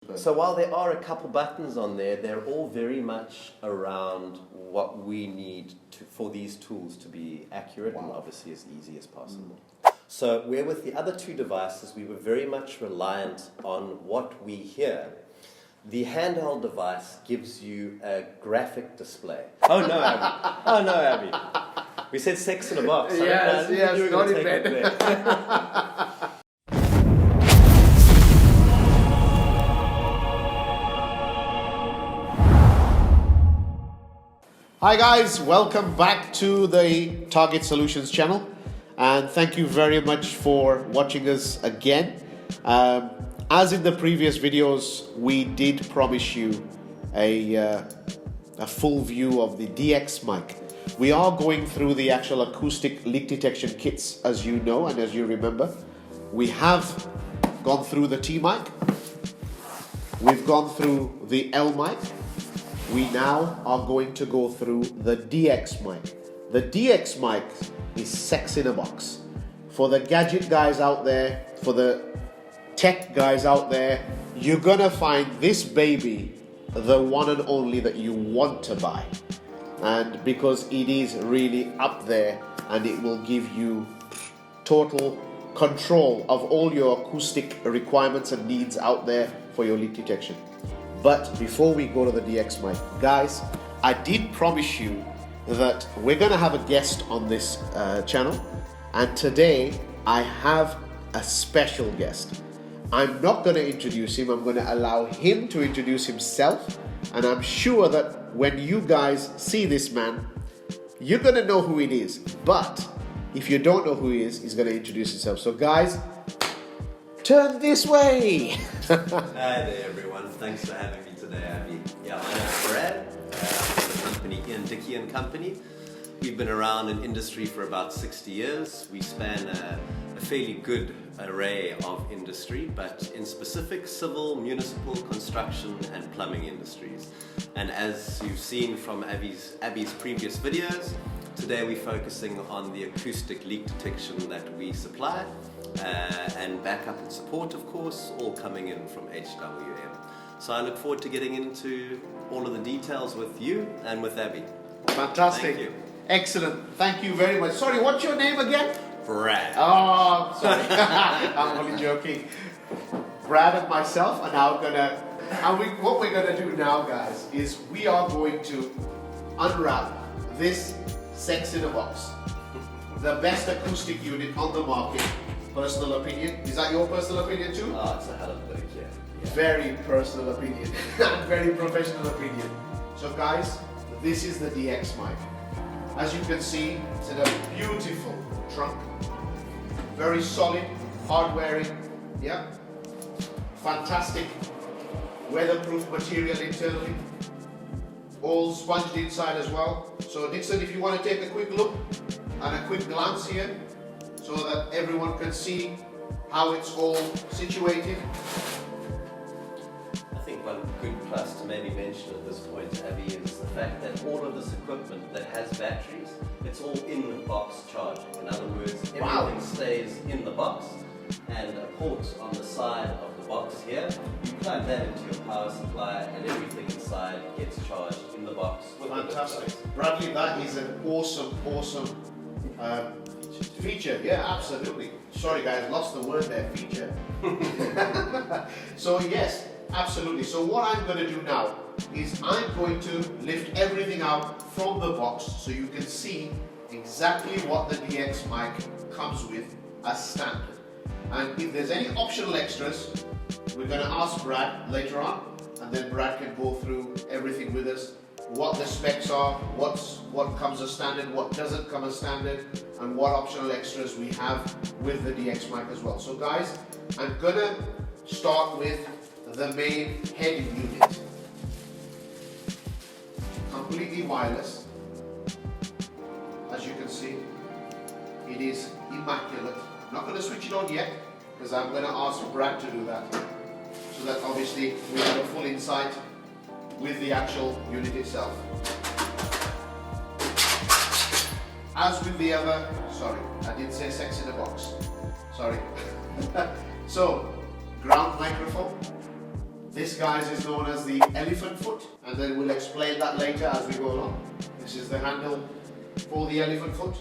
So while there are a couple buttons on there, they're all very much around what we need for these tools to be accurate and obviously as easy as possible. So where with the other two devices, we were very much reliant on what we hear. The handheld device gives you a graphic display. Oh no, Abby. Oh no, Abby. We said sex in a box. Yes, not in bed. Hi guys, welcome back to the Target Solutions channel, and thank you very much for watching us again. As in the previous videos, we did promise you a full view of the DX mic. We are going through the actual acoustic leak detection kits, as you know and as you remember. We have gone through the T mic, we've gone through the L mic. We now are going to go through the DX mic. The DX mic is sex in a box. For the gadget guys out there, for the tech guys out there, you're gonna find this baby the one and only that you want to buy. And because it is really up there and it will give you total control of all your acoustic requirements and needs out there for your leak detection. But before we go to the DX mic, guys, I did promise you that we're going to have a guest on this channel, and today I have a special guest. I'm not going to introduce him, I'm going to allow him to introduce himself, and I'm sure that when you guys see this man, you're going to know who it is. But if you don't know who he is, he's going to introduce himself. So guys, turn this way. Hi there everyone, thanks for having me today, Abby. Yeah, my name's Brad, from the company Ian Dickie and Company. We've been around in industry for about 60 years. We span a fairly good array of industry, but in specific civil, municipal, construction and plumbing industries. And as you've seen from Abby's previous videos, today we're focusing on the acoustic leak detection that we supply. And backup and support, of course, all coming in from HWM. So I look forward to getting into all of the details with you and with Abby. Fantastic. Thank you. Excellent. Thank you very much. Sorry, what's your name again? Brad. Oh, sorry. I'm only joking. Brad and myself are now what we're gonna do now, guys, is we are going to unwrap this sex in a box. The best acoustic unit on the market. Personal opinion. Is that your personal opinion too? Oh, it's a hell of a good kit. Yeah. Very personal opinion. Very professional opinion. So guys, this is the DX mic. As you can see, it's in a beautiful trunk. Very solid, hard wearing. Yeah. Fantastic weatherproof material internally. All sponged inside as well. So Dixon, if you want to take a quick look and a quick glance here, so that everyone can see how it's all situated. I think one good plus to maybe mention at this point, Abby, is the fact that all of this equipment that has batteries, it's all in-box charging. In other words, everything stays in the box, and a port on the side of the box here, you plug that into your power supply and everything inside gets charged in the box. Fantastic. Bradley, that is an awesome feature. Yeah, absolutely. Sorry guys, lost the word there, feature. So yes, absolutely. So what I'm going to do now is I'm going to lift everything out from the box so you can see exactly what the DX mic comes with as standard. And if there's any optional extras, we're going to ask Brad later on, and then Brad can go through everything with us, what the specs are, what comes as standard, what doesn't come as standard, and what optional extras we have with the DX mic as well. So guys, I'm gonna start with the main head unit. Completely wireless. As you can see, it is immaculate. I'm not gonna switch it on yet, because I'm gonna ask Brad to do that, so that obviously we have a full insight with the actual unit itself. As with the other, sorry, I did say sex in a box. Sorry. So, ground microphone, This, guys, is known as the elephant foot, and then we'll explain that later as we go along. This is the handle for the elephant foot.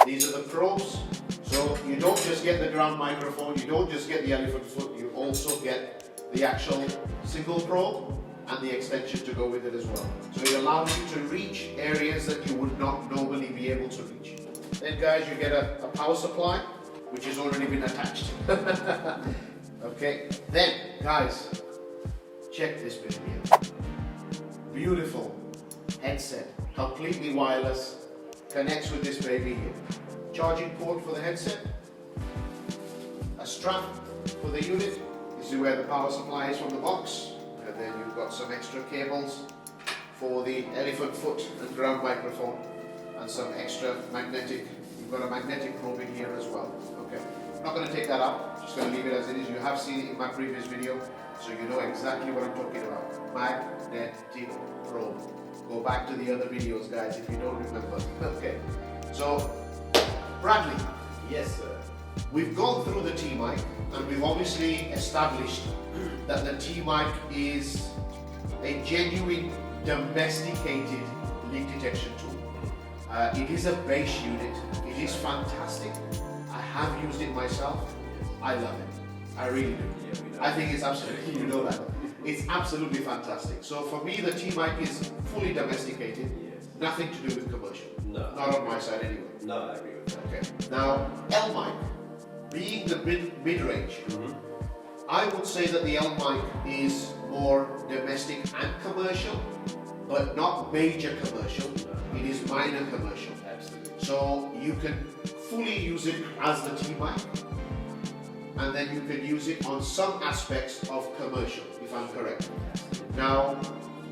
These are the probes. So you don't just get the ground microphone, you don't just get the elephant foot, you also get the actual single probe and the extension to go with it as well. So it allows you to reach areas that you would not normally be able to reach. Then, guys, you get a power supply, which has already been attached. Okay, then, guys, check this bit here. Beautiful headset, completely wireless, connects with this baby here. Charging port for the headset, a strap for the unit. This is where the power supply is from the box, and then you've got some extra cables for the elephant foot and ground microphone, and some extra magnetic. You've got a magnetic probe in here as well. Okay, I'm not going to take that out, just going to leave it as it is. You have seen it in my previous video, so you know exactly what I'm talking about. Magnetic probe. Go back to the other videos, guys, if you don't remember. Okay, so Bradley. Yes, sir. We've gone through the T-mic, and we've obviously established that the T-mic is a genuine domesticated leak detection tool. It is a base unit. It is fantastic. I have used it myself. I love it. I really do. Yeah, I think it's absolutely, you know that. It's absolutely fantastic. So for me, the T-mic is fully domesticated. Yes. Nothing to do with commercial. No. Not on my side anyway. No, I agree with that. Okay. Now, L-mic, being the mid-range, I would say that the L-mic is more domestic and commercial, but not major commercial. No. It is minor commercial. Absolutely. So you can fully use it as the T-mic, and then you can use it on some aspects of commercial, if I'm correct. Now,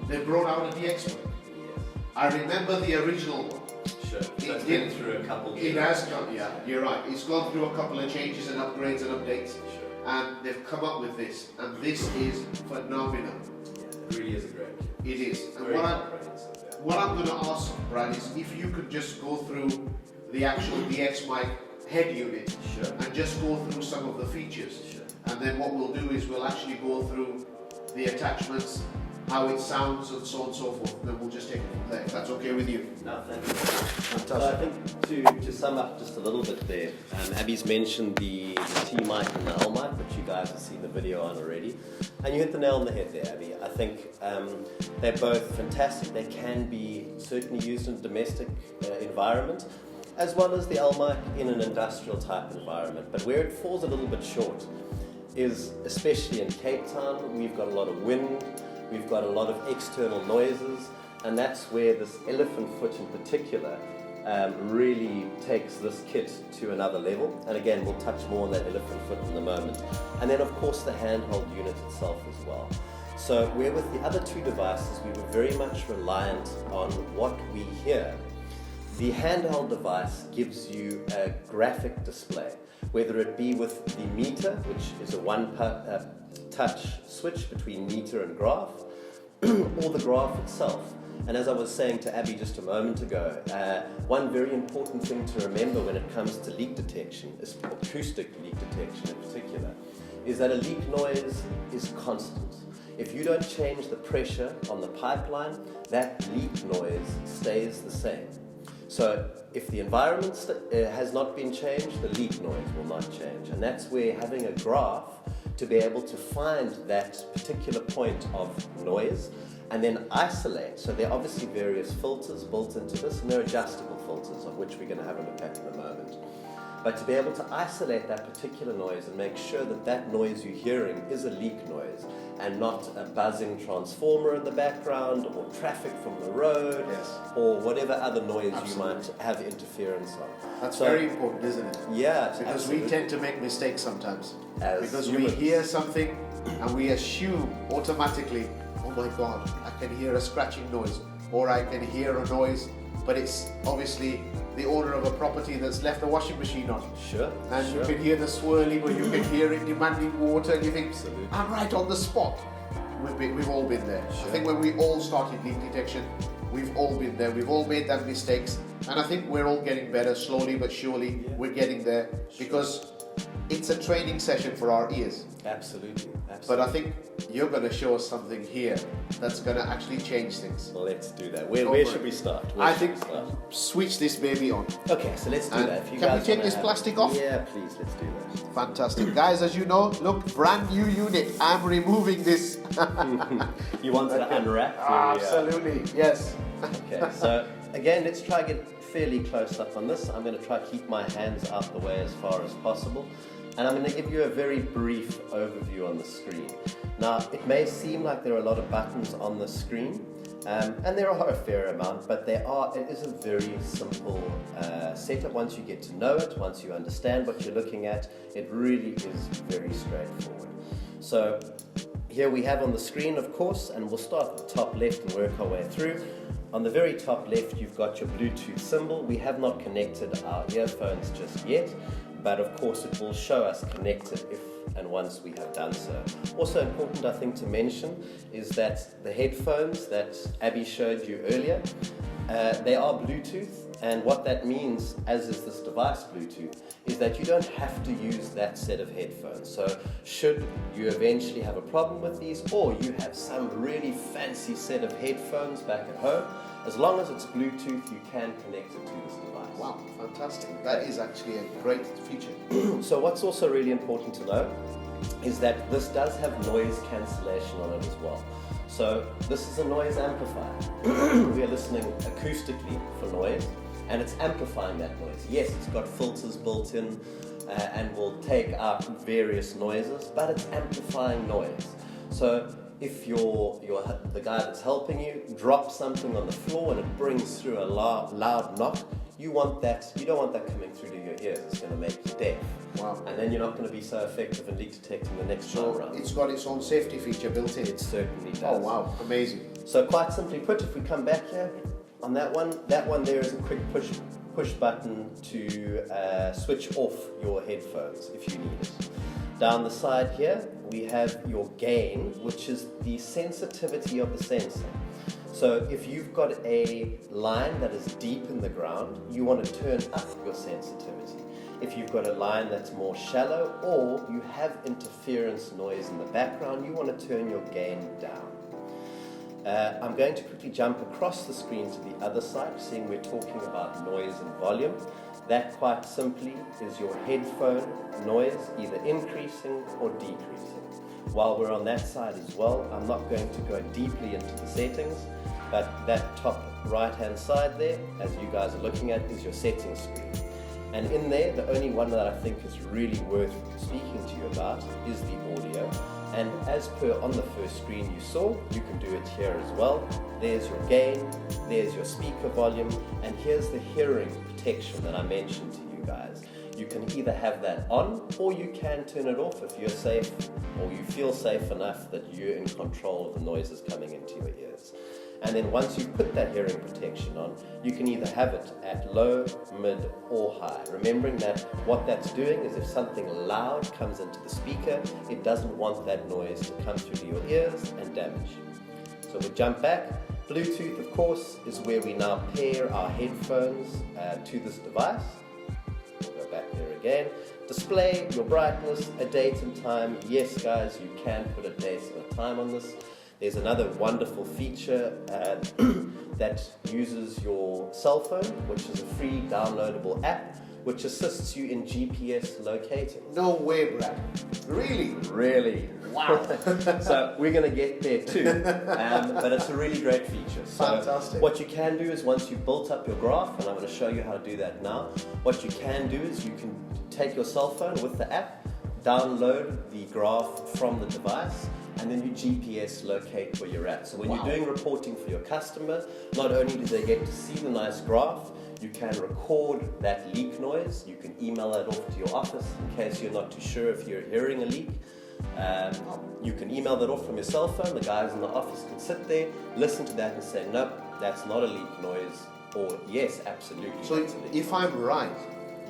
they brought out a DX mic. Yes. I remember the original one. Sure. So it's been through a couple of It has come, yeah, you're right. It's gone through a couple of changes and upgrades and updates. Sure. And they've come up with this, and this is phenomenal. Yeah, it really is a great kit. It is. And Very what I'm going to ask, Brad, is if you could just go through the actual DX mic head unit. Sure. And just go through some of the features. Sure. And then what we'll do is we'll actually go through the attachments, how it sounds, and so on and so forth. And then we'll just take it from there, if that's okay with you. No, thank you. Fantastic. So I think to sum up just a little bit there, Abby's mentioned the T-mic and the L-mic, which you guys have seen the video on already. And you hit the nail on the head there, Abby. I think they're both fantastic. They can be certainly used in a domestic environment, as well as the L-mic in an industrial type environment. But where it falls a little bit short is, especially in Cape Town, we've got a lot of wind, we've got a lot of external noises, and that's where this elephant foot in particular really takes this kit to another level. And again, we'll touch more on that elephant foot in a moment. And then of course the handheld unit itself as well. So where with the other two devices, we were very much reliant on what we hear. The handheld device gives you a graphic display, whether it be with the meter, which is a one-touch switch between meter and graph, or the graph itself. And as I was saying to Abby just a moment ago, one very important thing to remember when it comes to leak detection, acoustic leak detection in particular, is that a leak noise is constant. If you don't change the pressure on the pipeline, that leak noise stays the same. So if the environment has not been changed, the leak noise will not change. And that's where having a graph to be able to find that particular point of noise and then isolate. So there are obviously various filters built into this, and they're adjustable filters, of which we're going to have a look at in a moment. But to be able to isolate that particular noise and make sure that that noise you're hearing is a leak noise and not a buzzing transformer in the background or traffic from the road, yes, or whatever other noise absolutely, you might have interference on. That's very important, isn't it? Yeah, because absolutely, we tend to make mistakes sometimes. Because humans, we hear something and we assume automatically, oh my God, I can hear a scratching noise, or I can hear a noise, but it's obviously the owner of a property that's left a washing machine on. Sure. And sure, you can hear the swirling, or you can hear it demanding water, and you think, absolutely, I'm right on the spot. We've all been there. Sure. I think when we all started leak detection, we've all been there. We've all made that mistakes, and I think we're all getting better slowly but surely. Yeah. We're getting there, because it's a training session for our ears. Absolutely. But I think you're going to show us something here that's going to actually change things. Well, let's do that. Where should we start? I think switch this baby on. Okay, so let's do that. If you can guys we take this plastic off? Yeah, please, let's do that. Fantastic. Guys, as you know, look, brand new unit. I'm removing this. You want to unwrap? Absolutely, yes. Okay, so again, let's try to get fairly close up on this. I'm going to try to keep my hands out the way as far as possible. And I'm going to give you a very brief overview on the screen. Now, it may seem like there are a lot of buttons on the screen, and there are a fair amount, but it is a very simple setup. Once you get to know it, once you understand what you're looking at, it really is very straightforward. So here we have on the screen, of course, and we'll start at the top left and work our way through. On the very top left, you've got your Bluetooth symbol. We have not connected our earphones just yet, but of course it will show us connected if and once we have done so. Also important, I think, to mention is that the headphones that Abby showed you earlier, they are Bluetooth, and what that means, as is this device Bluetooth, is that you don't have to use that set of headphones. So should you eventually have a problem with these, or you have some really fancy set of headphones back at home, as long as it's Bluetooth, you can connect it to this device. Wow, fantastic. That is actually a great feature. So what's also really important to know is that this does have noise cancellation on it as well. So this is a noise amplifier. We are listening acoustically for noise, and it's amplifying that noise. Yes, it's got filters built in and will take out various noises, but it's amplifying noise. So if the guy that's helping you drops something on the floor and it brings through a loud knock, you don't want that coming through to your ears. It's going to make you deaf. Wow. And then you're not going to be so effective in leak detecting the next time around. It's got its own safety feature built in. It certainly does. Oh wow, amazing. So quite simply put, if we come back here on that one there is a quick push button to switch off your headphones if you need it. Down the side here we have your gain, which is the sensitivity of the sensor. So if you've got a line that is deep in the ground, you want to turn up your sensitivity. If you've got a line that's more shallow, or you have interference noise in the background, you want to turn your gain down. I'm going to quickly jump across the screen to the other side, seeing we're talking about noise and volume. That quite simply is your headphone noise either increasing or decreasing. While we're on that side as well, I'm not going to go deeply into the settings, but that top right hand side there, as you guys are looking at, is your settings screen. And in there, the only one that I think is really worth speaking to you about is the audio. And as per on the first screen you saw, you can do it here as well. There's your gain, there's your speaker volume, and here's the hearing protection that I mentioned to you guys. You can either have that on, or you can turn it off if you're safe, or you feel safe enough that you're in control of the noises coming into your ears. And then once you put that hearing protection on, you can either have it at low, mid, or high. Remembering that what that's doing is if something loud comes into the speaker, it doesn't want that noise to come through to your ears and damage you. So we jump back. Bluetooth, of course, is where we now pair our headphones to this device. We'll go back there again. Display your brightness, a date and time. Yes, guys, you can put a date and a time on this. There's another wonderful feature that uses your cell phone, which is a free downloadable app, which assists you in GPS locating. No way, Brad. Really? Really. Wow. So we're going to get there too, but it's a really great feature. So fantastic. What you can do is once you've built up your graph, and I'm going to show you how to do that now, what you can do is you can take your cell phone with the app, download the graph from the device, and then you GPS locate where you're at. So when you're doing reporting for your customer, not only do they get to see the nice graph, you can record that leak noise. You can email that off to your office in case you're not too sure if you're hearing a leak. You can email that off from your cell phone. The guys in the office can sit there, listen to that and say, nope, that's not a leak noise, or yes, absolutely. So if I'm right,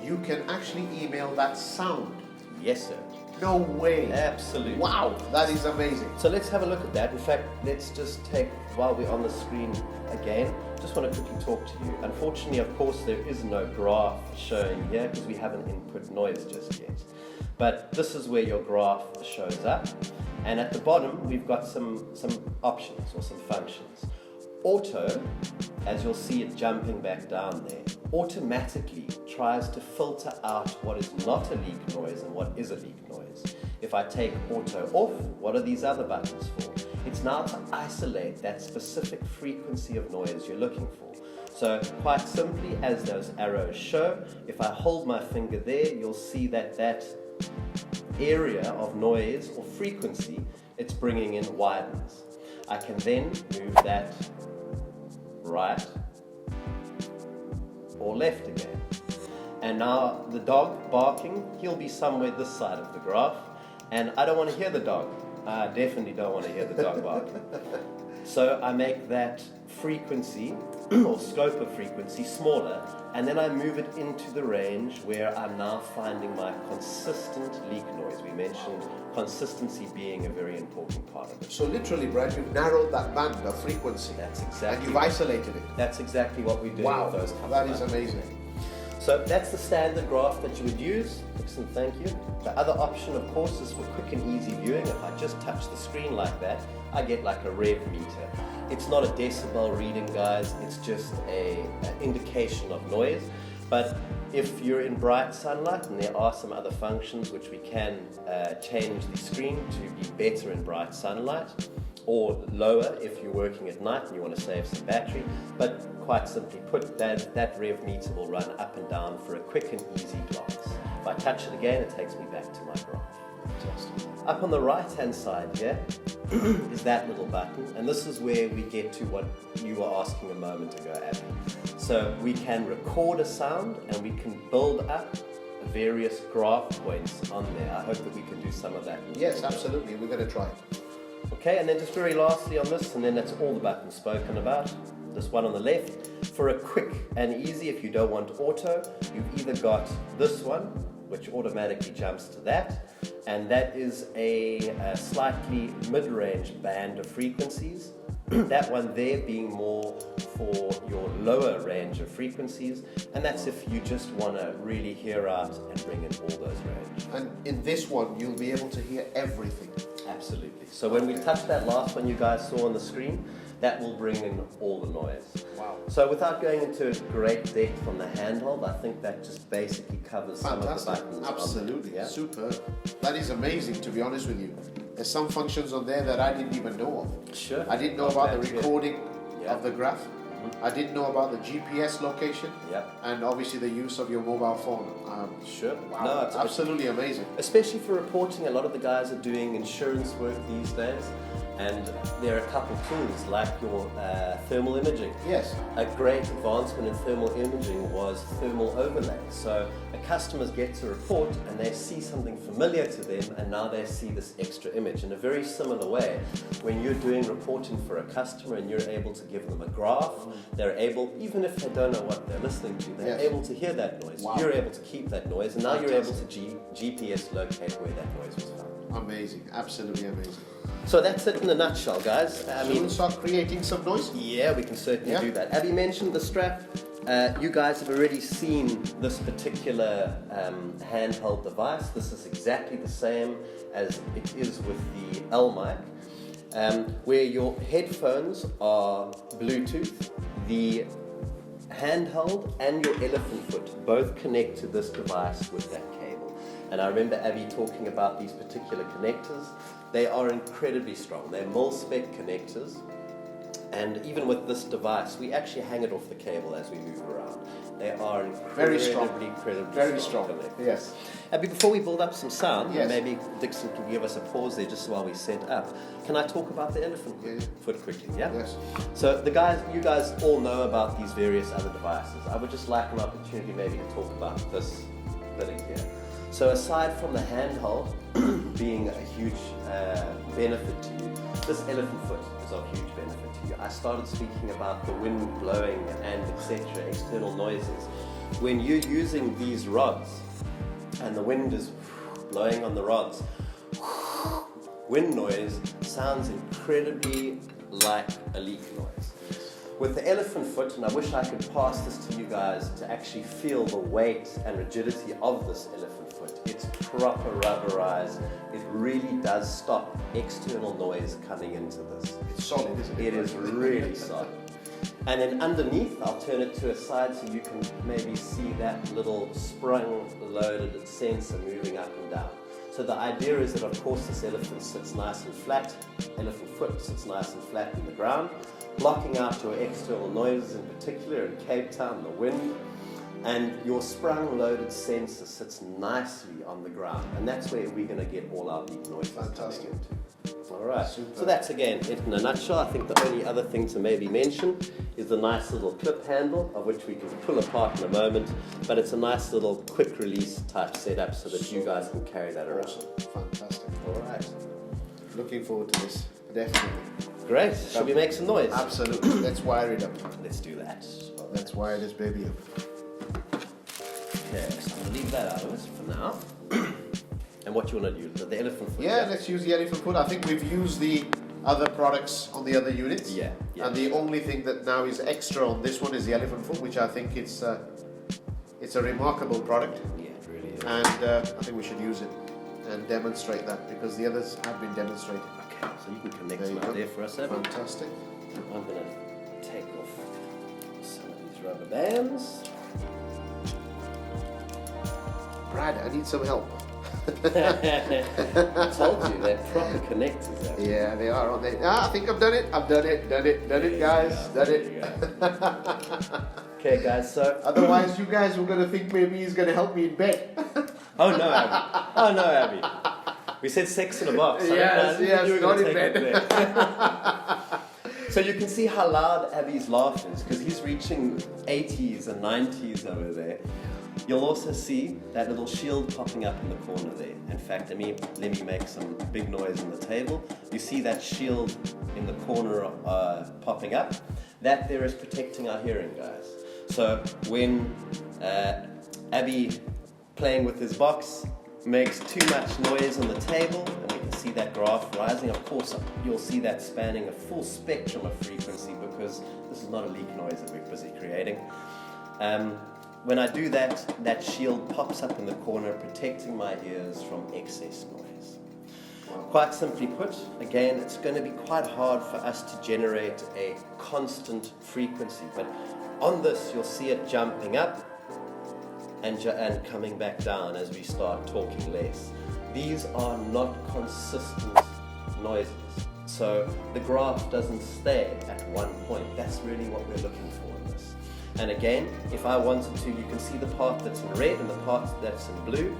you can actually email that sound. Yes, sir. No way. Absolutely. Wow, that is amazing. So let's have a look at that. In fact, let's just take, while we're on the screen again, just want to quickly talk to you. Unfortunately, of course, there is no graph showing here because we haven't input noise just yet. But this is where your graph shows up. And at the bottom, we've got some options or some functions. Auto, as you'll see it jumping back down there, automatically tries to filter out what is not a leak noise and what is a leak noise. If I take auto off, what are these other buttons for? It's now to isolate that specific frequency of noise you're looking for. So quite simply, as those arrows show, if I hold my finger there, you'll see that that area of noise or frequency it's bringing in widens. I can then move that right or left again. And now the dog barking, he'll be somewhere this side of the graph, and I don't want to hear the dog. I definitely don't want to hear the dog barking. So I make that frequency or scope of frequency smaller, and then I move it into the range where I'm now finding my consistent leak noise. We mentioned consistency being a very important part of it. So literally, Brad, you've narrowed that band of frequency. That's exactly. And you've isolated it. That's exactly what we do Wow, with those. that is amazing. So that's the standard graph that you would use. Excellent, thank you. The other option, of course, is for quick and easy viewing. If I just touch the screen like that, I get like a rev meter. It's not a decibel reading, guys. It's just an indication of noise. But if you're in bright sunlight, and there are some other functions which we can change the screen to be better in bright sunlight, or lower if you're working at night and you want to save some battery. But quite simply put, that rev meter will run up and down for a quick and easy glance. If I touch it again, it takes me back to my graph. Fantastic. Up on the right hand side here is that little button, and this is where we get to what you were asking a moment ago, Abby. So we can record a sound and we can build up various graph points on there. I hope that we can do some of that. Yes, absolutely. We're going to try. Okay, and then just very lastly on this, and then that's all the buttons spoken about. This one on the left, for a quick and easy, if you don't want auto, you've either got this one, which automatically jumps to that, and that is a slightly mid-range band of frequencies. That one there being more for your lower range of frequencies, and that's if you just want to really hear out and bring in all those range. And in this one, you'll be able to hear everything. Absolutely. So when we touch that last one you guys saw on the screen, that will bring in all the noise. Wow. So without going into great depth on the handheld, I think that just basically covers Fantastic. some of the buttons. Absolutely. Yeah? Superb. That is amazing, to be honest with you. There's some functions on there that I didn't even know of. Sure. I didn't know about the recording Yeah. of the graph. I didn't know about the GPS location. Yep. And obviously the use of your mobile phone. Sure. Wow. No, it's absolutely amazing. especially for reporting. A lot of the guys are doing insurance work these days, and there are a couple of tools like your thermal imaging. Yes. A great advancement in thermal imaging was thermal overlay. So customers get to report and they see something familiar to them, and now they see this extra image. In a very similar way, when you're doing reporting for a customer and you're able to give them a graph, they're able, even if they don't know what they're listening to, they're able to hear that noise. Wow. You're able to keep that noise, and now you're able to GPS locate where that noise was found. Amazing. Absolutely amazing. So that's it in a nutshell, guys. I So mean, we'll start creating some noise? yeah, we can certainly do that. Abby mentioned the strap. You guys have already seen this particular handheld device. This is exactly the same as it is with the L mic, where your headphones are Bluetooth. The handheld and your elephant foot both connect to this device with that cable. And I remember Abby talking about these particular connectors. They are incredibly strong. They're mil-spec connectors. And even with this device, we actually hang it off the cable as we move around. They are incredibly strong connectors. Yes. Abby, before we build up some sound, Yes. maybe Dixon can give us a pause there just while we set up. Can I talk about the elephant foot quickly? Yeah. Yes. So you guys all know about these various other devices. I would just like an opportunity maybe to talk about this bit here. So aside from the handheld being a huge benefit to you, this elephant foot is of huge benefit to you. I started speaking about the wind blowing and etc., external noises. When you're using these rods and the wind is blowing on the rods. Wind noise sounds incredibly like a leak noise. With the elephant foot, and I wish I could pass this to you guys to actually feel the weight and rigidity of this elephant foot. It's proper rubberized. It really does stop external noise coming into this. It's solid, isn't it? It is really solid. And then underneath, I'll turn it to a side so you can maybe see that little sprung-loaded sensor moving up and down. So the idea is that, of course, this elephant sits nice and flat. Elephant foot sits nice and flat in the ground, blocking out your external noises, in particular in Cape Town, the wind. And your sprung-loaded sensor sits nicely on the ground, and that's where we're going to get all our leak noises. Fantastic. All right, Super. so that's again it in a nutshell. I think the only other thing to maybe mention is the nice little clip handle, of which we can pull apart in a moment, but it's a nice little quick release type setup so that you guys can carry that around. Awesome. Fantastic. All right. Looking forward to this, definitely. Great. Shall we make some noise? Absolutely. Let's wire it up. Let's do that. Let's wire this baby up. Okay, so I'm going to leave that out of it for now. And what you want to do? The elephant foot? Yeah, let's use the elephant foot. I think we've used the other products on the other units. Yeah. And the only thing that now is extra on this one is the elephant foot, which I think it's a remarkable product. Yeah, it really is. And I think we should use it and demonstrate that because the others have been demonstrated. Okay, so you can connect There you them out go. there for us, Abby. Fantastic. I'm going to take off some of these rubber bands. Brad, I need some help. I told you, they're proper connectors. Abby. Yeah, they are on there. Ah, I think I've done it. I've done it, guys. Done it. Okay, guys, so... Otherwise, you guys were going to think maybe he's going to help me in bed. Oh, no, Abby. Oh, no, Abby. We said sex in a box. Yes, you were not gonna in take bed. it there. So you can see how loud Abby's laugh is, because he's reaching 80s and 90s over there. You'll also see that little shield popping up in the corner there. In fact, let me make some big noise on the table. You see that shield in the corner popping up? That there is protecting our hearing, guys. So when Abby, playing with his box, makes too much noise on the table, and we can see that graph rising, of course you'll see that spanning a full spectrum of frequency, because this is not a leak noise that we're busy creating. When I do that, that shield pops up in the corner, protecting my ears from excess noise. Quite simply put, again, it's going to be quite hard for us to generate a constant frequency, but on this you'll see it jumping up and coming back down as we start talking less. These are not consistent noises, so the graph doesn't stay at one point. That's really what we're looking for in this. And again, if I wanted to, you can see the part that's in red and the part that's in blue.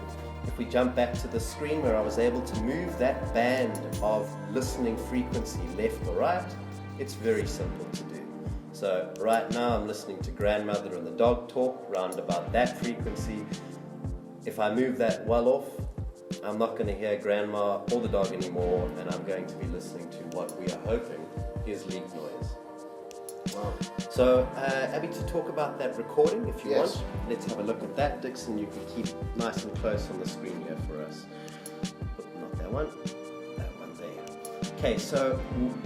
If we jump back to the screen where I was able to move that band of listening frequency left or right, it's very simple to do. So right now I'm listening to grandmother and the dog talk round about that frequency. If I move that well off, I'm not going to hear grandma or the dog anymore, and I'm going to be listening to what we are hoping is leak noise. Wow. So, Abby, to talk about that recording, if you Yes. want, let's have a look at that. Dixon, you can keep nice and close on the screen here for us. Not that one there. Okay, so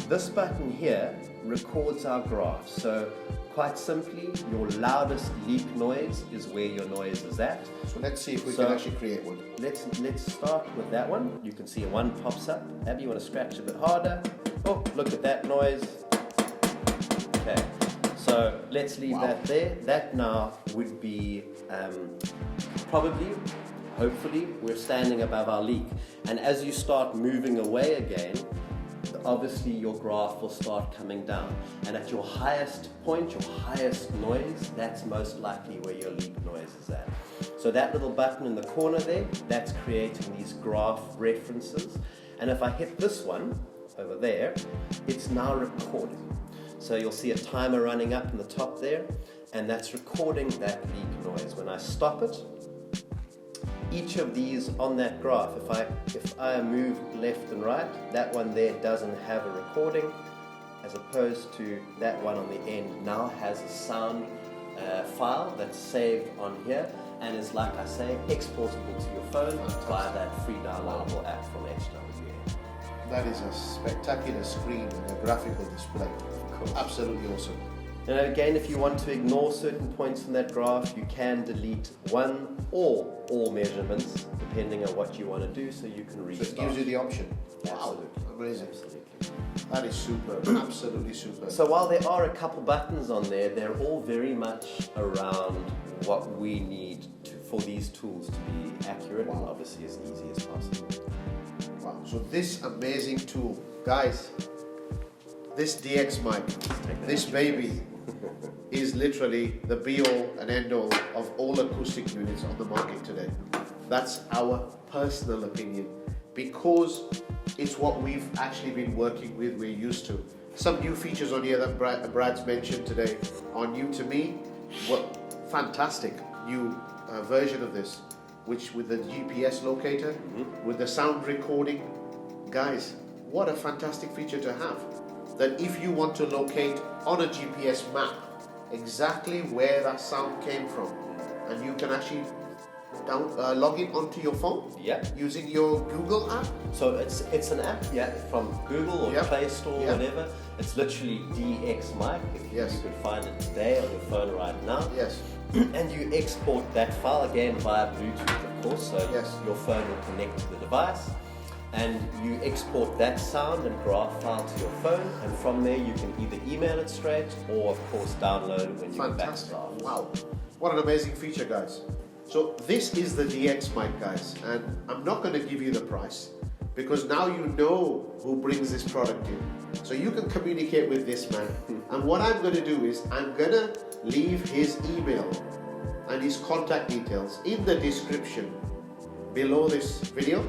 this button here records our graph. So, quite simply, your loudest leak noise is where your noise is at. So let's see if we can actually create one. Let's start with that one. You can see one pops up. Abby, you want to scratch a bit harder? Oh, look at that noise. Okay, so let's leave that there. That now would be probably, hopefully, we're standing above our leak. And as you start moving away again, obviously your graph will start coming down. And at your highest point, your highest noise, that's most likely where your leak noise is at. So that little button in the corner there, that's creating these graph references. And if I hit this one over there, it's now recording. So you'll see a timer running up in the top there, and that's recording that leak noise. When I stop it, each of these on that graph, if I move left and right, that one there doesn't have a recording, as opposed to that one on the end now has a sound file that's saved on here, and is, like I say, exportable to your phone via that free downloadable app from HWM. That is a spectacular screen and a graphical display. Cool. Absolutely awesome. And again, if you want to ignore certain points in that graph, you can delete one or all measurements, depending on what you want to do, so you can restart. So it gives you the option. Absolutely. Wow, amazing. Absolutely. That is superb, absolutely superb. So while there are a couple buttons on there, they're all very much around what we need for these tools to be accurate and obviously as easy as possible. Wow, so this amazing tool, guys, this DX mic, this baby is literally the be-all and end-all of all acoustic units on the market today. That's our personal opinion, because it's what we've actually been working with, we're used to. Some new features on here that Brad's mentioned today are new to me. What fantastic new version of this, which with the GPS locator, with the sound recording. Guys, what a fantastic feature to have. That if you want to locate on a GPS map exactly where that sound came from, and you can actually log in onto your phone using your Google app. So it's an app from Google or Play Store or whatever. It's literally DX mic. If you could find it today on your phone right now. Yes. And you export that file again via Bluetooth, of course, so your phone will connect to the device, and you export that sound and graph file to your phone, and from there you can either email it straight or of course download it when you're back to off. Wow, what an amazing feature, guys. So this is the DX mic, guys, and I'm not going to give you the price because now you know who brings this product in. So you can communicate with this man. And what I'm going to do is I'm going to leave his email and his contact details in the description below this video,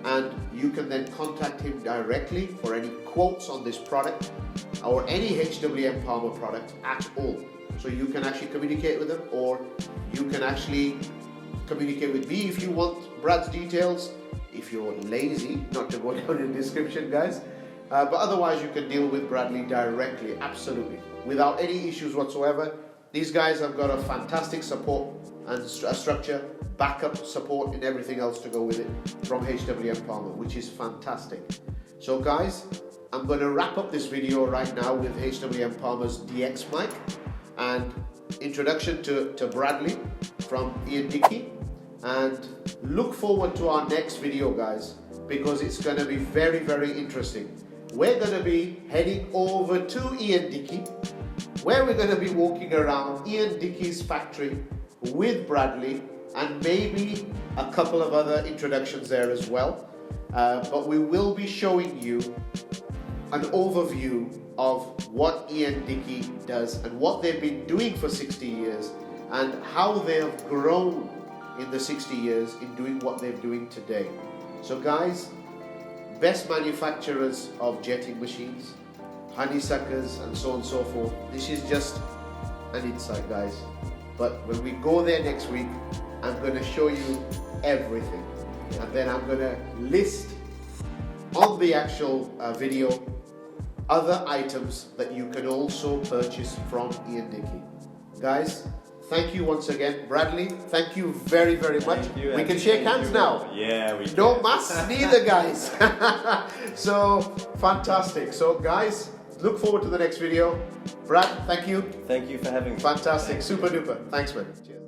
and you can then contact him directly for any quotes on this product or any HWM Palmer product at all. So you can actually communicate with him, or you can actually communicate with me if you want Brad's details, if you're lazy not to go down in the description, guys. But otherwise you can deal with Bradley directly, absolutely, without any issues whatsoever. These guys have got a fantastic support and structure, backup support and everything else to go with it from HWM Palmer, which is fantastic. So guys, I'm going to wrap up this video right now with HWM Palmer's DX mic and introduction to Bradley from Ian Dickie, and look forward to our next video, guys, because it's going to be very, very interesting. We're going to be heading over to Ian Dickie, where we're going to be walking around Ian Dickie's factory with Bradley, and maybe a couple of other introductions there as well. But we will be showing you an overview of what Ian Dickie does and what they've been doing for 60 years and how they have grown in the 60 years in doing what they're doing today. So guys, best manufacturers of jetting machines, honeysuckers and so on and so forth. This is just an insight, guys. But when we go there next week, I'm going to show you everything. And then I'm going to list on the actual video other items that you can also purchase from Ian Dickie. Guys, thank you once again. Bradley, thank you very, very much. We can shake hands now. Yeah, we can. No masks neither, guys. So, fantastic. So, guys, look forward to the next video. Brad, thank you. Thank you for having me. Fantastic. Super duper. Thanks, man. Cheers.